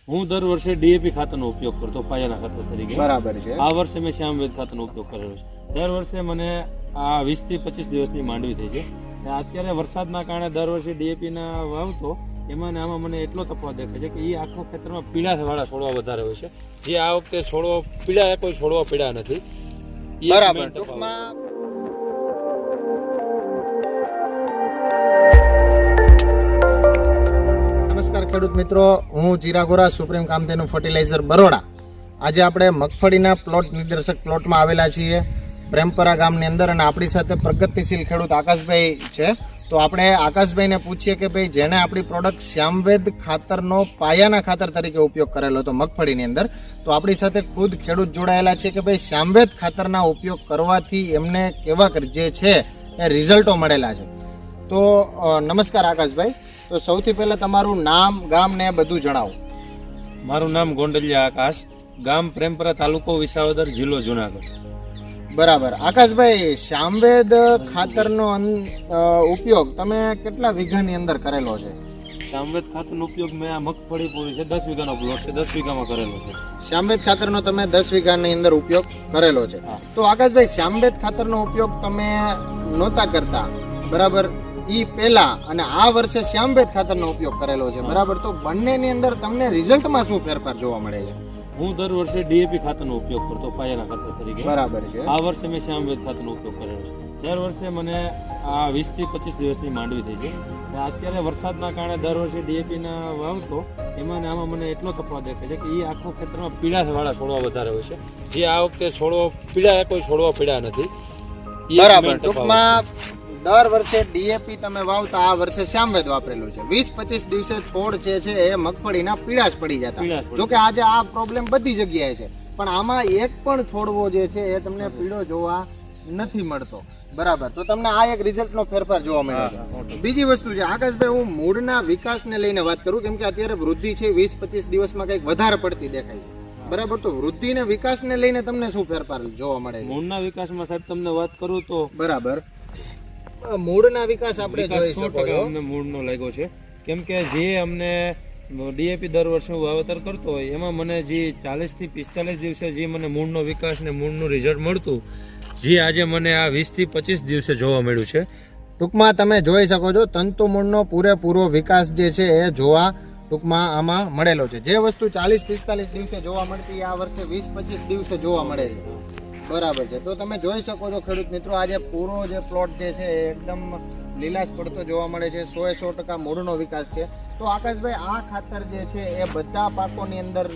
હું દર વર્ષે ડીએપી ખાતરનો ઉપયોગ કરતો પાયાના ખાતર તરીકે. બરાબર છે. આ વર્ષે મેં શ્યામવેદ ખાતરનો ઉપયોગ કરેલો છે. દર વર્ષે મને આ 20 થી 25 દિવસની માંડવી થઈ છે. અને અત્યારે વરસાદના કારણે દર વર્ષે ડીએપી ના વાવતો એમાં ને આમાં મને એટલો તફાવત દેખાય છે કે એ આખા ખેતરમાં પીળા વાળા છોડવા વધારે હોય છે. જે આ વખતે છોડવા પીળા કોઈ છોડવા પીળા નથી. બરાબર. ટૂંકમાં નમસ્કાર ખેડૂત મિત્રો, હું જીરાગોરા સુપ્રીમ કામધેનુ ફર્ટિલાઇઝર બરોડા. આજે આપણે મગફળીના પ્લોટ નિર્દેશક પ્લોટમાં આવેલા છીએ પ્રેમપરા ગામની અંદર, અને આપણી સાથે પ્રગતિશીલ ખેડૂત આકાશભાઈ છે. તો આપણે આકાશભાઈને પૂછીએ કે ભાઈ જેને આપણી પ્રોડક્ટ શ્યામવેદ ખાતરનો પાયાના ખાતર તરીકે ઉપયોગ કરેલો હતો મગફળીની અંદર, તો આપણી સાથે ખુદ ખેડૂત જોડાયેલા છે કે ભાઈ શ્યામવેદ ખાતરના ઉપયોગ કરવાથી એમને કેવા જે છે એ રિઝલ્ટો મળેલા છે. તો નમસ્કાર આકાશભાઈ, તો સૌથી પહેલા તમારું નામ, ગામ ને બધું જણાવો. મારું નામ ગોંડલિયા આકાશ, ગામ પ્રેમપરા, તાલુકો વિસાવદર, જિલ્લો જુનાગઢ. બરાબર. આકાશભાઈ, શ્યામવેદ ખાતરનો ઉપયોગ તમે કેટલા વીઘાની અંદર કરેલો છે? શ્યામવેદ ખાતરનો ઉપયોગ મેં આ મગફળી પૂરી છે 10 વીઘાનો પ્લોટ છે, 10 વીઘામાં કરેલો છે. શ્યામવેદ ખાતરનો તમે 10 વીઘાની અંદર ઉપયોગ કરેલો છે. તો આકાશભાઈ, શ્યામવેદ ખાતરનો ઉપયોગ તમે નહોતા કરતા, બરાબર, ઈ પહેલા અને આ વર્ષે શ્યામવેદ ખાતરનો ઉપયોગ કરેલો છે, બરાબર, તો બંનેની અંદર તમને રિઝલ્ટમાં શું ફેરફાર જોવા મળે છે? હું દર વર્ષે ડીએપી ખાતરનો ઉપયોગ કરતો પાયાના ખાતર તરીકે. બરાબર છે. આ વર્ષે મેં શ્યામવેદ ખાતરનો ઉપયોગ કરેલો છે. દર વર્ષે મને આ 20 થી 25 દિવસની માંડવી થઈ છે. અને અત્યારે વરસાદના કારણે દર વર્ષે ડીએપી ના વાવતો એમાં ને આમાં મને એટલો તફાવત દેખાય છે કે એ આખા ખેતરમાં પીળા વાળા છોડવા વધારે હોય છે. જે આ વખતે છોડવા પીળા કોઈ છોડવા પીળા નથી. બરાબર. ટૂંકમાં દર વર્ષે ડીએપી તમે વાવતા, આ વર્ષે શ્યામવેદ વાપરેલું છે. 20-25 દિવસે છોડ જે છે એ મગફળીના પીળાશ પડી જતા. જોકે આજે આ પ્રોબ્લેમ બધી જગ્યાએ છે, પણ આમાં એક પણ છોડવો જે છે એ તમને પીળો જોવા નથી મળતો. બરાબર. તો તમને આ એક રિઝલ્ટનો ફેરફાર જોવા મળે છે. બીજી વસ્તુ છે આકાશભાઈ, હું મૂળના વિકાસને લઈને વાત કરું, કેમ કે અત્યારે વૃદ્ધિ છે 20-25 દિવસમાં કંઈક વધારે પડતી દેખાય છે, બરાબર, તો વૃદ્ધિ ને વિકાસને લઈને તમને શું ફેરફાર જોવા મળે છે? મૂળના વિકાસમાં સાહેબ તમને વાત કરું તો બરાબર, મૂળના વિકાસ આપણે જોઈ શકો છો. અમને મૂળનો લાગ્યો છે, કેમ કે જે અમને ડીએપી દર વર્ષે હું વાવેતર કરતો હોય એમાં મને જે 40 થી 45 દિવસે જે મને મૂળનો વિકાસ ને મૂળનું રિઝલ્ટ મળતું, જે આજે મને આ 20 થી 25 દિવસે જોવા મળ્યું છે. ટૂંકમાં તમે જોઈ શકો છો તંતુ મૂળનો પૂરેપૂરો વિકાસ જે છે એ જોવા ટૂંકમાં આમાં મળેલો છે. જે વસ્તુ 40-45 દિવસે જોવા મળતી આ વર્ષે 20-25 દિવસે જોવા મળે છે. બરાબર છે. તો તમે જોઈ શકો છો ખેડૂત મિત્રો, આજે પૂરો જે પ્લોટ જે છે એ એકદમ લીલાશ પડતો જોવા મળે છે. 100% મૂળનો વિકાસ છે. તો આકાશભાઈ, આ ખાતર જે છે એ બધા પાકોની અંદર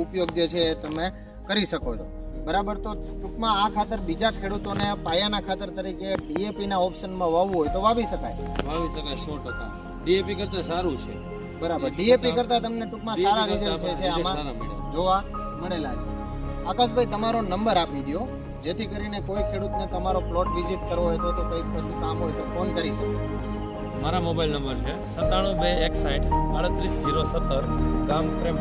ઉપયોગ જે છે એ તમે કરી શકો છો, બરાબર. તો ટૂંકમાં આ ખાતર બીજા ખેડૂતોને પાયાના ખાતર તરીકે ડીએપી ના ઓપ્શનમાં વાવવું હોય તો વાવી શકાય? વાવી શકાય 100%. ડીએપી કરતા સારું છે. બરાબર. ડીએપી કરતા તમને ટૂંકમાં સારા રિઝલ્ટ છે આમાં જોવા મળેલા છે. આકાશભાઈ, તમારો નંબર આપી દો, જેથી કરીને કોઈ ખેડૂતને તમારો પ્લોટ વિઝિટ કરવો હોય તો કંઈક કશું કામ હોય તો ફોન કરી શકે. મારા મોબાઈલ નંબર છે 97 261 38 017, ગામ પ્રેમ.